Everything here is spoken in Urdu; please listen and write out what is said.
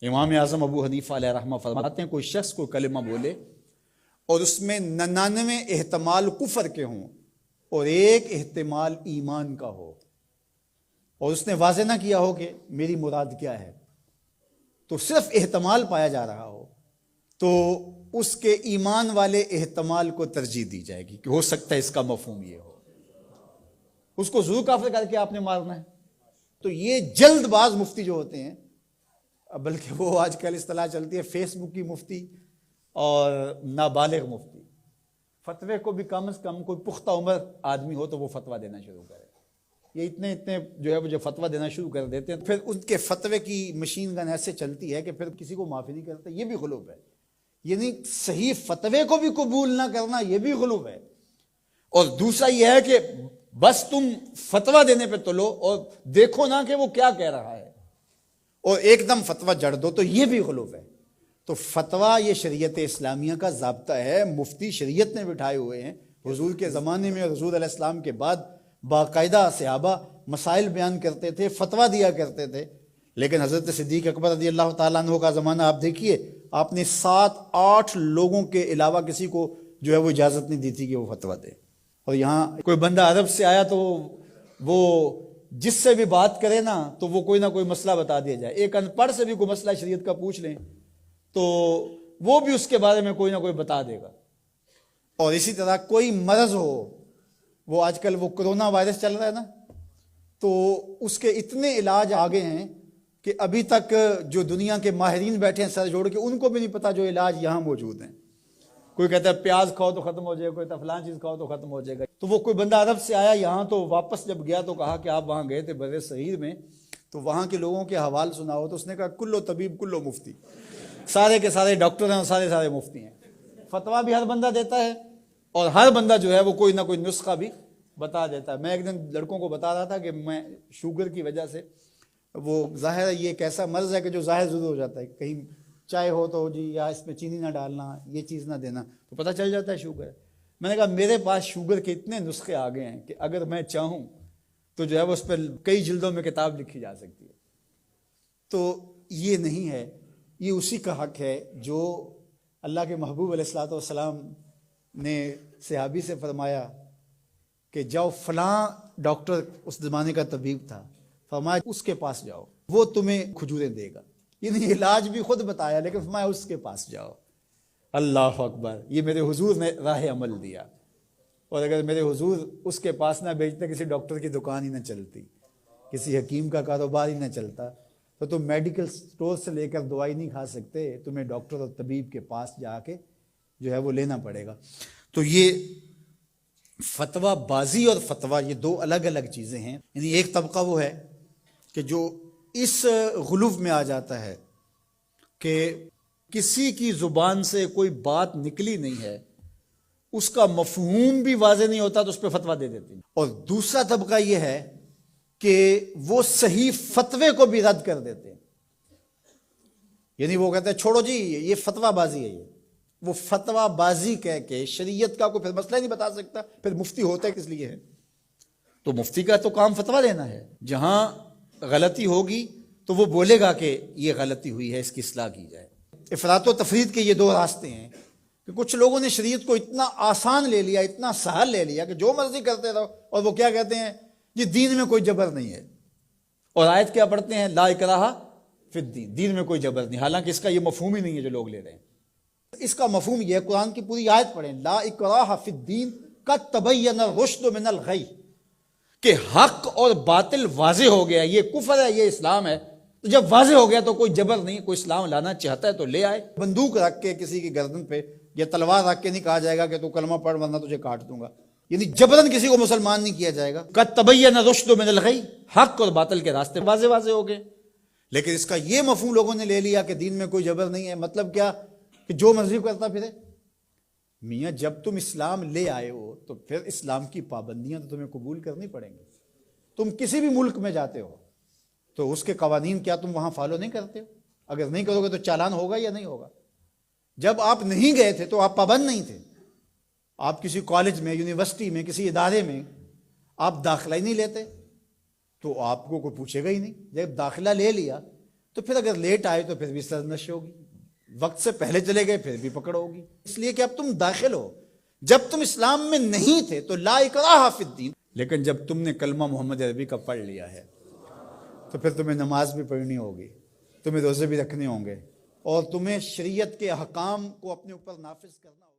امام اعظم ابو حنیفہ علیہ رحمہ فرماتے ہیں کوئی شخص کوئی کلمہ بولے اور اس میں 99 احتمال کفر کے ہوں اور ایک احتمال ایمان کا ہو، اور اس نے واضح نہ کیا ہو کہ میری مراد کیا ہے، تو صرف احتمال پایا جا رہا ہو، تو اس کے ایمان والے احتمال کو ترجیح دی جائے گی کہ ہو سکتا ہے اس کا مفہوم یہ ہو، اس کو ضرور کافر کر کے آپ نے مارنا ہے۔ تو یہ جلد باز مفتی جو ہوتے ہیں، بلکہ وہ آج کل اصطلاح چلتی ہے فیس بک کی مفتی اور نابالغ مفتی، فتوے کو بھی کم از کم کوئی پختہ عمر آدمی ہو تو وہ فتویٰ دینا شروع کرے۔ یہ اتنے جو ہے وہ جو فتویٰ دینا شروع کر دیتے ہیں، پھر ان کے فتوے کی مشین گن ایسے چلتی ہے کہ پھر کسی کو معافی نہیں کرتے۔ یہ بھی غلو ہے، یعنی صحیح فتوے کو بھی قبول نہ کرنا، یہ بھی غلو ہے۔ اور دوسرا یہ ہے کہ بس تم فتویٰ دینے پہ تلو اور دیکھو نہ کہ وہ کیا کہہ رہا ہے اور ایک دم فتویٰ جڑ دو، تو یہ بھی غلو ہے۔ تو فتویٰ یہ شریعت اسلامیہ کا ضابطہ ہے، مفتی شریعت نے بٹھائے ہوئے ہیں۔ حضور کے زمانے میں، حضور علیہ السلام کے بعد باقاعدہ صحابہ مسائل بیان کرتے تھے، فتویٰ دیا کرتے تھے، لیکن حضرت صدیق اکبر رضی اللہ تعالیٰ عنہ کا زمانہ آپ دیکھیے، آپ نے 7-8 لوگوں کے علاوہ کسی کو جو ہے وہ اجازت نہیں دی تھی کہ وہ فتویٰ دے۔ اور یہاں کوئی بندہ عرب سے آیا تو وہ جس سے بھی بات کرے نا تو وہ کوئی نہ کوئی مسئلہ بتا دیا جائے۔ ایک ان پڑھ سے بھی کوئی مسئلہ شریعت کا پوچھ لیں تو وہ بھی اس کے بارے میں کوئی نہ کوئی بتا دے گا۔ اور اسی طرح کوئی مرض ہو، وہ آج کل وہ کرونا وائرس چل رہا ہے نا، تو اس کے اتنے علاج آگے ہیں کہ ابھی تک جو دنیا کے ماہرین بیٹھے ہیں سر جوڑ کے، ان کو بھی نہیں پتا جو علاج یہاں موجود ہیں۔ کوئی کہتا ہے پیاز کھاؤ تو ختم ہو جائے گا، کوئی کہتا ہے فلان چیز کھاؤ تو ختم ہو جائے گا۔ تو وہ کوئی بندہ عرب سے آیا یہاں، تو واپس جب گیا تو کہا کہ آپ وہاں گئے تھے بر صغیر میں، تو وہاں کے لوگوں کے حوال سناؤ، تو اس نے کہا کلو طبیب کلو مفتی، سارے کے سارے ڈاکٹر ہیں اور سارے مفتی ہیں۔ فتویٰ بھی ہر بندہ دیتا ہے اور ہر بندہ جو ہے وہ کوئی نہ کوئی نسخہ بھی بتا دیتا ہے۔ میں ایک دن لڑکوں کو بتا رہا تھا کہ میں شوگر کی وجہ سے، وہ ظاہر ہے یہ ایک ایسا مرض ہے کہ جو ظاہر ضرور ہو جاتا ہے، کہیں چائے ہو تو جی یا اس میں چینی نہ ڈالنا، یہ چیز نہ دینا، تو پتہ چل جاتا ہے شوگر ہے۔ میں نے کہا میرے پاس شوگر کے اتنے نسخے آ گئے ہیں کہ اگر میں چاہوں تو جو ہے وہ اس پہ کئی جلدوں میں کتاب لکھی جا سکتی ہے۔ تو یہ نہیں ہے، یہ اسی کا حق ہے جو اللہ کے محبوب علیہ الصلوۃ والسلام نے صحابی سے فرمایا کہ جاؤ فلاں ڈاکٹر اس زمانے کا طبیب تھا، فرمایا اس کے پاس جاؤ، وہ تمہیں کھجوریں دے گا۔ یعنی علاج بھی خود بتایا، لیکن فرمایا اس کے پاس جاؤ۔ اللہ اکبر، یہ میرے حضور نے راہ عمل دیا۔ اور اگر میرے حضور اس کے پاس نہ بھیجتے، کسی ڈاکٹر کی دکان ہی نہ چلتی، کسی حکیم کا کاروبار ہی نہ چلتا، تو تم میڈیکل سٹور سے لے کر دوائی نہیں کھا سکتے، تمہیں ڈاکٹر اور طبیب کے پاس جا کے جو ہے وہ لینا پڑے گا۔ تو یہ فتویٰ بازی اور فتویٰ یہ دو الگ الگ چیزیں ہیں۔ یعنی ایک طبقہ وہ ہے کہ جو اس غلو میں آ جاتا ہے کہ کسی کی زبان سے کوئی بات نکلی نہیں ہے، اس کا مفہوم بھی واضح نہیں ہوتا تو اس پہ فتویٰ دے دیتے ہیں۔ اور دوسرا طبقہ یہ ہے کہ وہ صحیح فتوے کو بھی رد کر دیتے ہیں، یعنی وہ کہتے ہیں چھوڑو جی یہ فتویٰ بازی ہے، وہ فتویٰ بازی کہہ کے شریعت کا کوئی پھر مسئلہ نہیں بتا سکتا، پھر مفتی ہوتا ہے کس لیے ہے؟ تو مفتی کا تو کام فتویٰ دینا ہے، جہاں غلطی ہوگی تو وہ بولے گا کہ یہ غلطی ہوئی ہے، اس کی اصلاح کی جائے۔ افراط و تفرید کے یہ دو راستے ہیں کہ کچھ لوگوں نے شریعت کو اتنا آسان لے لیا، اتنا سہل لے لیا کہ جو مرضی کرتے رہو، اور وہ کیا کہتے ہیں جی دین میں کوئی جبر نہیں ہے، اور آیت کیا پڑھتے ہیں لا اکراہ فی الدین، دین میں کوئی جبر نہیں، حالانکہ اس کا یہ مفہوم ہی نہیں ہے جو لوگ لے رہے ہیں۔ اس کا مفہوم یہ ہے، قرآن کی پوری آیت پڑھیں، لا اکراہ فی الدین قد تبین الرشد من الغی، کہ حق اور باطل واضح ہو گیا، یہ کفر ہے یہ اسلام ہے، تو جب واضح ہو گیا تو کوئی جبر نہیں، کوئی اسلام لانا چاہتا ہے تو لے آئے۔ بندوق رکھ کے کسی کی گردن پہ یا تلوار رکھ کے نہیں کہا جائے گا کہ تو کلمہ پڑھ ورنہ تجھے کاٹ دوں گا، یعنی جبرن کسی کو مسلمان نہیں کیا جائے گا۔ قد تبین الرشد من الغی، حق اور باطل کے راستے واضح ہو گئے۔ لیکن اس کا یہ مفہوم لوگوں نے لے لیا کہ دین میں کوئی جبر نہیں ہے، مطلب کیا کہ جو مرضی کرتا پھرے۔ میاں جب تم اسلام لے آئے ہو تو پھر اسلام کی پابندیاں تو تمہیں قبول کرنی پڑیں گی۔ تم کسی بھی ملک میں جاتے ہو تو اس کے قوانین کیا تم وہاں فالو نہیں کرتے ہو؟ اگر نہیں کرو گے تو چالان ہوگا یا نہیں ہوگا؟ جب آپ نہیں گئے تھے تو آپ پابند نہیں تھے، آپ کسی کالج میں، یونیورسٹی میں، کسی ادارے میں آپ داخلہ ہی نہیں لیتے تو آپ کو کوئی پوچھے گا ہی نہیں۔ جب داخلہ لے لیا تو پھر اگر لیٹ آئے تو پھر بھی سرنش ہوگی، وقت سے پہلے چلے گئے پھر بھی پکڑ ہوگی، اس لیے کہ اب تم داخل ہو۔ جب تم اسلام میں نہیں تھے تو لا اکراہ فی الدین، لیکن جب تم نے کلمہ محمد عربی کا پڑھ لیا ہے تو پھر تمہیں نماز بھی پڑھنی ہوگی، تمہیں روزے بھی رکھنے ہوں گے، اور تمہیں شریعت کے احکام کو اپنے اوپر نافذ کرنا ہوگا۔